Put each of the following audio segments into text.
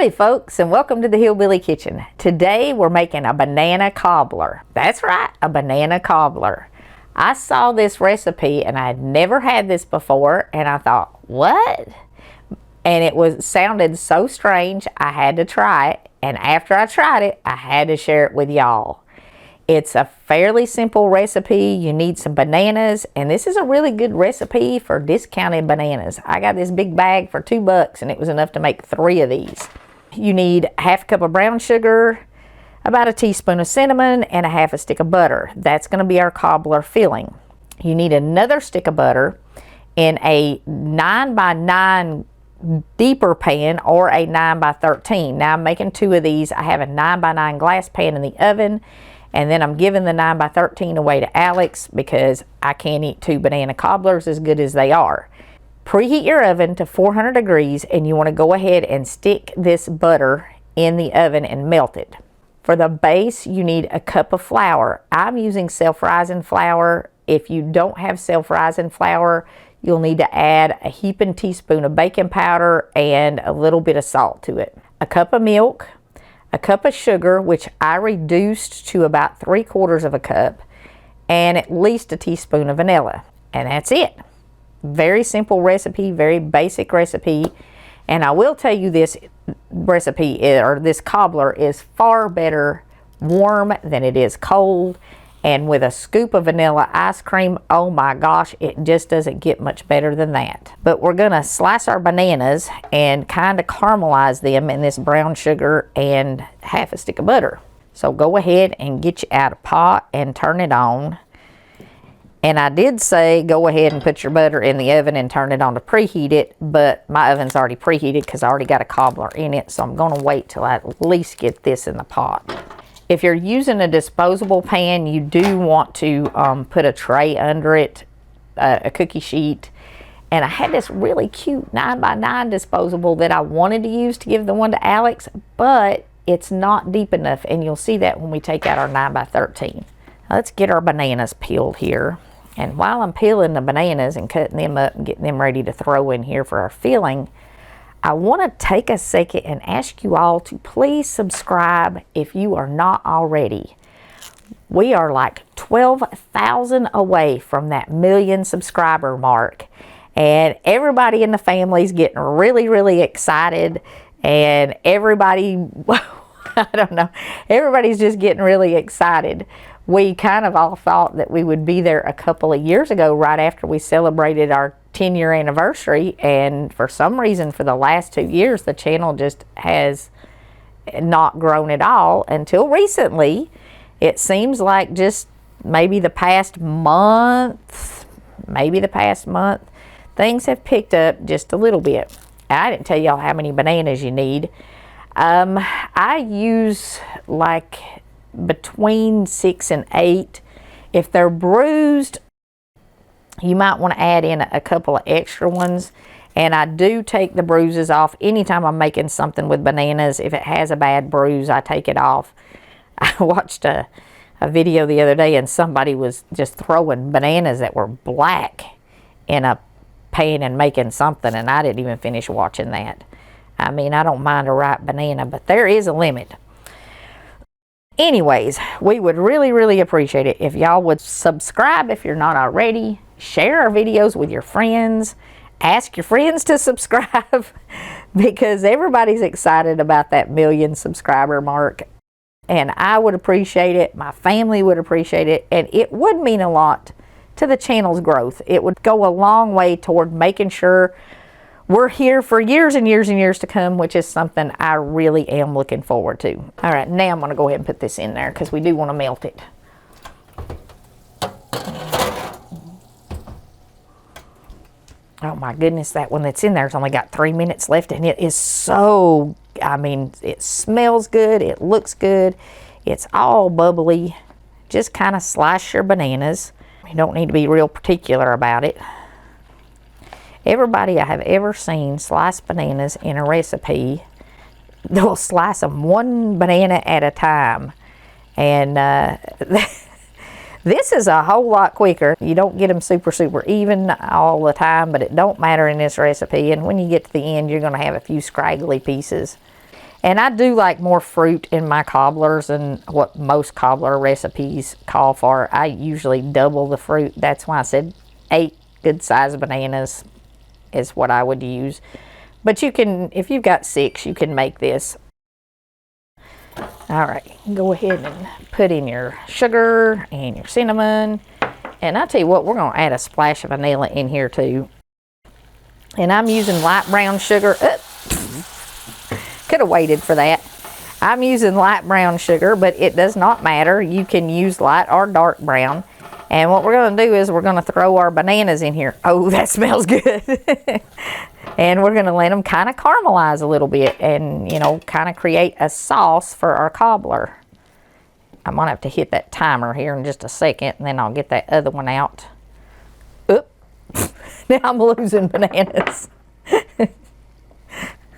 Howdy folks, and welcome to the Hillbilly Kitchen. Today we're making a banana cobbler. That's right, a banana cobbler. I saw this recipe and I had never had this before, and I thought, what? And it sounded so strange, I had to try it. And after I tried it, I had to share it with y'all. It's a fairly simple recipe. You need some bananas, and this is a really good recipe for discounted bananas. I got this big bag for $2 and it was enough to make 3 of these. You need half a cup of brown sugar, about a teaspoon of cinnamon, and a half a stick of butter. That's going to be our cobbler filling. You need another stick of butter in a 9x9 deeper pan or a 9x13. Now I'm making 2 of these. I have a 9x9 glass pan in the oven, and then I'm giving the 9x13 away to Alex because I can't eat 2 banana cobblers as good as they are. Preheat your oven to 400 degrees, and you want to go ahead and stick this butter in the oven and melt it. For the base, you need a cup of flour. I'm using self-rising flour. If you don't have self-rising flour, you'll need to add a heaping teaspoon of baking powder and a little bit of salt to it. A cup of milk, a cup of sugar, which I reduced to about 3/4 of a cup, and at least a teaspoon of vanilla. And that's it. Very simple recipe, very basic recipe. And I will tell you, this recipe or this cobbler is far better warm than it is cold. And with a scoop of vanilla ice cream, oh my gosh, it just doesn't get much better than that. But we're gonna slice our bananas and kind of caramelize them in this brown sugar and half a stick of butter. So go ahead and get you out a pot and turn it on. And I did say go ahead and put your butter in the oven and turn it on to preheat it, but my oven's already preheated because I already got a cobbler in it, so I'm gonna wait till I at least get this in the pot. If you're using a disposable pan, you do want to put a tray under it, a cookie sheet. And I had this really cute 9x9 disposable that I wanted to use to give the one to Alex, but it's not deep enough, and you'll see that when we take out our 9x13. Let's get our bananas peeled here. And while I'm peeling the bananas and cutting them up and getting them ready to throw in here for our filling, I want to take a second and ask you all to please subscribe if you are not already. We are like 12,000 away from that 1,000,000 subscriber mark. And everybody in the family is getting really, really excited. And everybody, I don't know, everybody's just getting really excited. We kind of all thought that we would be there a couple of years ago, right after we celebrated our 10-year anniversary, and for some reason for the last 2 years the channel just has not grown at all until recently. It seems like just maybe the past month, things have picked up just a little bit. I didn't tell y'all how many bananas you need. I use like between 6 and 8. If they're bruised, you might want to add in a couple of extra ones. And I do take the bruises off anytime I'm making something with bananas. If it has a bad bruise, I take it off. I watched a video the other day, and somebody was just throwing bananas that were black in a pan and making something, and I didn't even finish watching that. I mean, I don't mind a ripe banana, but there is a limit. Anyways, we would really, really appreciate it if y'all would subscribe if you're not already. Share our videos with your friends. Ask your friends to subscribe because everybody's excited about that 1,000,000 subscriber mark. And I would appreciate it. My family would appreciate it. And it would mean a lot to the channel's growth. It would go a long way toward making sure we're here for years and years and years to come, which is something I really am looking forward to. All right, now I'm going to go ahead and put this in there because we do want to melt it. Oh my goodness, that one that's in there's only got 3 minutes left, and it is so, I mean, it smells good, it looks good, it's all bubbly. Just kind of slice your bananas. You don't need to be real particular about it. Everybody I have ever seen slice bananas in a recipe, they'll slice them one banana at a time. And this is a whole lot quicker. You don't get them super even all the time, but it don't matter in this recipe. And when you get to the end, you're going to have a few scraggly pieces. And I do like more fruit in my cobblers than what most cobbler recipes call for. I usually double the fruit. That's why I said 8 good sized bananas is what I would use. But you can, if you've got 6, you can make this. All right, go ahead and put in your sugar and your cinnamon. And I'll tell you what, we're going to add a splash of vanilla in here too. And I'm using light brown sugar. Could have waited for that. I'm using light brown sugar, but it does not matter. You can use light or dark brown. And what we're going to do is we're going to throw our bananas in here. Oh, that smells good. And we're going to let them kind of caramelize a little bit and, you know, kind of create a sauce for our cobbler. I'm going to have to hit that timer here in just a second, and then I'll get that other one out. Oop. Now I'm losing bananas.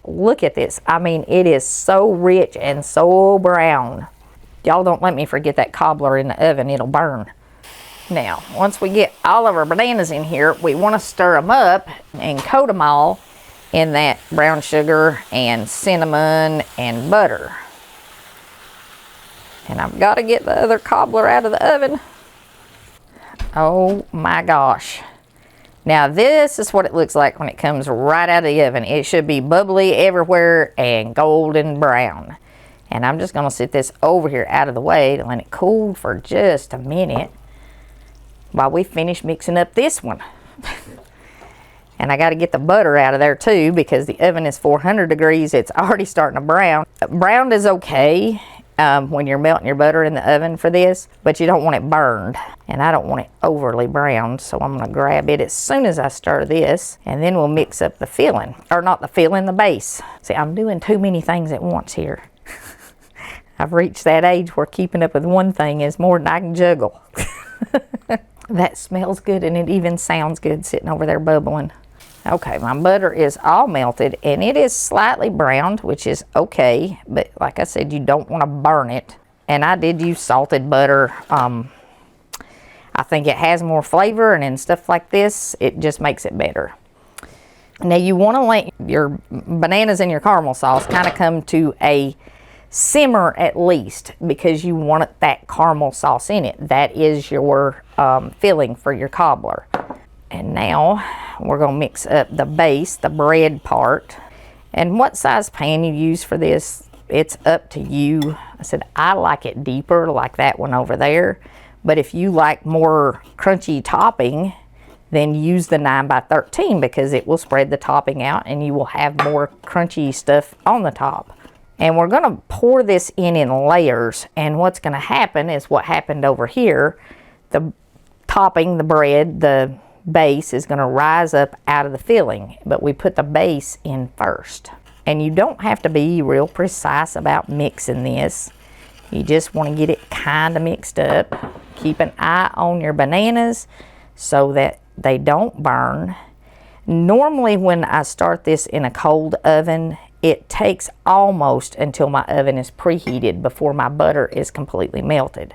Look at this. I mean, it is so rich and so brown. Y'all don't let me forget that cobbler in the oven. It'll burn. Now, once we get all of our bananas in here, we want to stir them up and coat them all in that brown sugar and cinnamon and butter. And I've got to get the other cobbler out of the oven. Oh my gosh. Now this is what it looks like when it comes right out of the oven. It should be bubbly everywhere and golden brown. And I'm just going to sit this over here out of the way to let it cool for just a minute while we finish mixing up this one. And I got to get the butter out of there too, because the oven is 400 degrees. It's already starting to brown. Browned is okay when you're melting your butter in the oven for this, but you don't want it burned. And I don't want it overly browned, so I'm going to grab it as soon as I stir this, and then we'll mix up the filling. Or not the filling, the base. See, I'm doing too many things at once here. I've reached that age where keeping up with one thing is more than I can juggle. That smells good, and it even sounds good sitting over there bubbling. Okay, my butter is all melted, and it is slightly browned, which is okay, but like I said, you don't want to burn it. And I did use salted butter. I think it has more flavor, and in stuff like this, it just makes it better. Now you want to let your bananas and your caramel sauce kind of come to a simmer at least, because you want that caramel sauce in it. That is your filling for your cobbler. And now we're going to mix up the base, the bread part. And what size pan you use for this, it's up to you. I said I like it deeper, like that one over there. But if you like more crunchy topping, then use the 9x13, because it will spread the topping out and you will have more crunchy stuff on the top. And we're going to pour this in layers, and what's going to happen is what happened over here. The topping, the bread, the base is going to rise up out of the filling, but we put the base in first. And you don't have to be real precise about mixing this. You just want to get it kind of mixed up. Keep an eye on your bananas so that they don't burn. Normally when I start this in a cold oven, it takes almost until my oven is preheated before my butter is completely melted.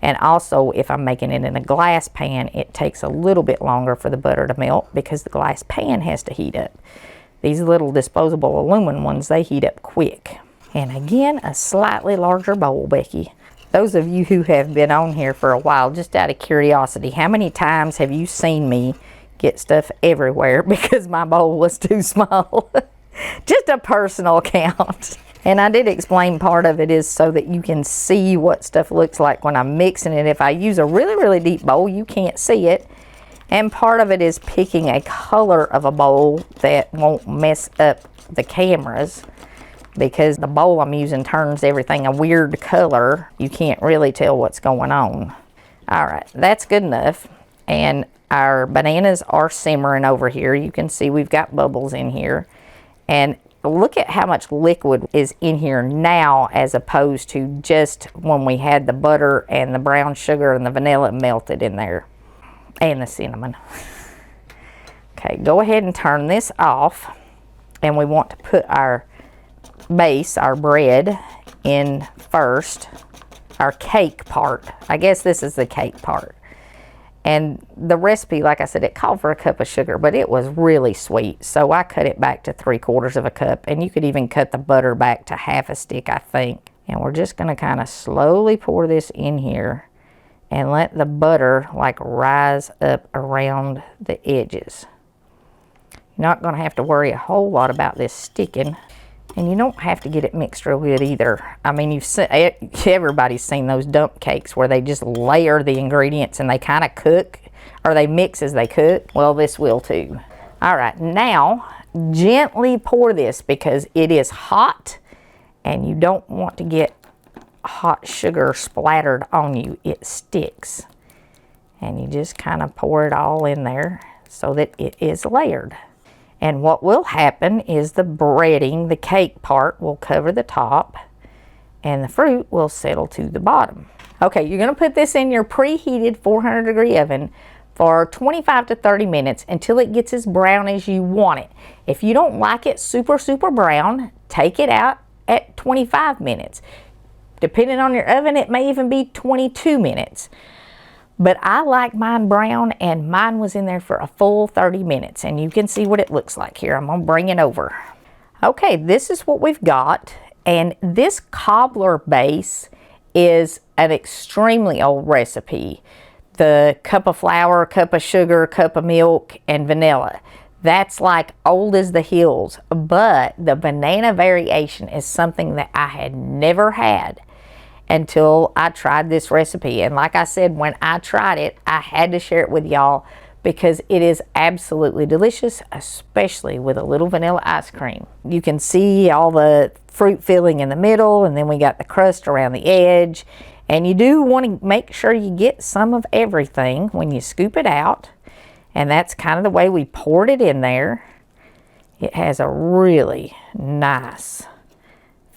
And also, if I'm making it in a glass pan, it takes a little bit longer for the butter to melt because the glass pan has to heat up. These little disposable aluminum ones, they heat up quick. And again, a slightly larger bowl, Becky. Those of you who have been on here for a while, just out of curiosity, how many times have you seen me get stuff everywhere because my bowl was too small? Just a personal count. And I did explain part of it is so that you can see what stuff looks like when I'm mixing it. If I use a really, really deep bowl, you can't see it. And part of it is picking a color of a bowl that won't mess up the cameras, because the bowl I'm using turns everything a weird color. You can't really tell what's going on. All right, that's good enough. And our bananas are simmering over here. You can see we've got bubbles in here. And look at how much liquid is in here now as opposed to just when we had the butter and the brown sugar and the vanilla melted in there. And the cinnamon. Okay, go ahead and turn this off. And we want to put our base, our bread, in first. Our cake part. I guess this is the cake part. And the recipe, like I said, it called for a cup of sugar, but it was really sweet. So I cut it back to 3/4 of a cup. And you could even cut the butter back to half a stick, I think. And we're just going to kind of slowly pour this in here and let the butter like rise up around the edges. You're not going to have to worry a whole lot about this sticking. And you don't have to get it mixed real good either. I mean, everybody's seen those dump cakes where they just layer the ingredients and they kind of cook, or they mix as they cook. Well, this will too. All right, now gently pour this because it is hot and you don't want to get hot sugar splattered on you. It sticks. And you just kind of pour it all in there so that it is layered. And what will happen is the breading, the cake part, will cover the top and the fruit will settle to the bottom. Okay, you're going to put this in your preheated 400-degree oven for 25 to 30 minutes until it gets as brown as you want it. If you don't like it super, super brown, take it out at 25 minutes. Depending on your oven, it may even be 22 minutes. But I like mine brown, and mine was in there for a full 30 minutes. And you can see what it looks like here. I'm going to bring it over. Okay, this is what we've got. And this cobbler base is an extremely old recipe. The cup of flour, cup of sugar, cup of milk, and vanilla. That's like old as the hills. But the banana variation is something that I had never had until I tried this recipe. And like I said, when I tried it, I had to share it with y'all because it is absolutely delicious, especially with a little vanilla ice cream. You can see all the fruit filling in the middle, and then we got the crust around the edge. And you do want to make sure you get some of everything when you scoop it out. And that's kind of the way we poured it in there. It has a really nice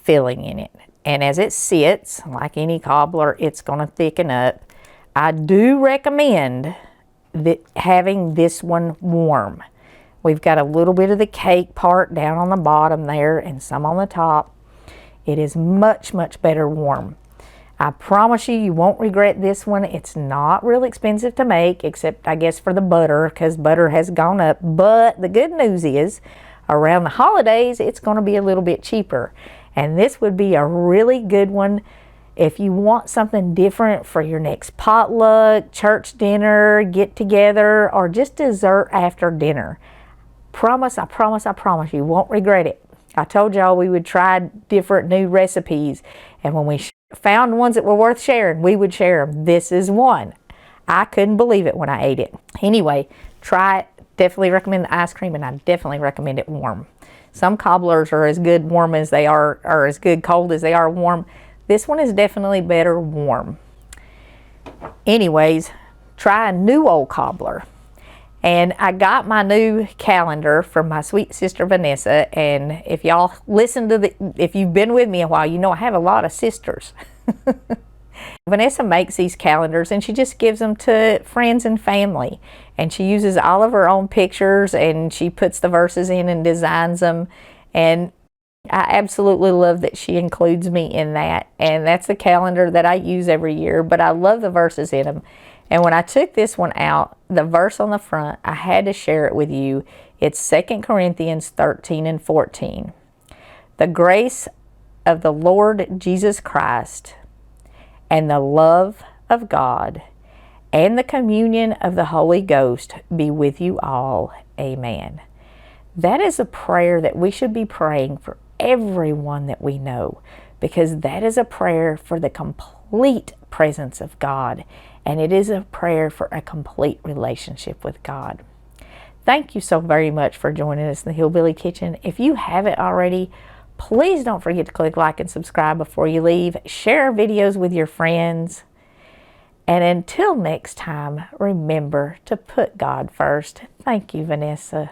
filling in it. And as it sits, like any cobbler, it's going to thicken up. I do recommend that having this one warm. We've got a little bit of the cake part down on the bottom there and some on the top. It is much, much better warm. I promise you, you won't regret this one. It's not real expensive to make, except I guess for the butter, because butter has gone up. But the good news is, around the holidays, it's going to be a little bit cheaper. And this would be a really good one if you want something different for your next potluck, church dinner, get together, or just dessert after dinner. Promise, I promise, I promise you won't regret it. I told y'all we would try different new recipes, and when we found ones that were worth sharing, we would share them. This is one. I couldn't believe it when I ate it. Anyway, try it. Definitely recommend the ice cream, and I definitely recommend it warm. Some cobblers are as good warm as they are, or as good cold as they are warm. This one is definitely better warm. Anyways, try a new old cobbler. And I got my new calendar from my sweet sister Vanessa. And if y'all listen to if you've been with me a while, you know I have a lot of sisters. Vanessa makes these calendars and she just gives them to friends and family. And she uses all of her own pictures and she puts the verses in and designs them. And I absolutely love that she includes me in that. And that's the calendar that I use every year. But I love the verses in them. And when I took this one out, the verse on the front, I had to share it with you. It's 2 Corinthians 13 and 14. The grace of the Lord Jesus Christ and the love of God and the communion of the Holy Ghost be with you all. Amen. That is a prayer that we should be praying for everyone that we know, because that is a prayer for the complete presence of God, and it is a prayer for a complete relationship with God. Thank you so very much for joining us in the Hillbilly Kitchen. If you haven't already, please don't forget to click like and subscribe before you leave. Share our videos with your friends. And until next time, remember to put God first. Thank you, Vanessa.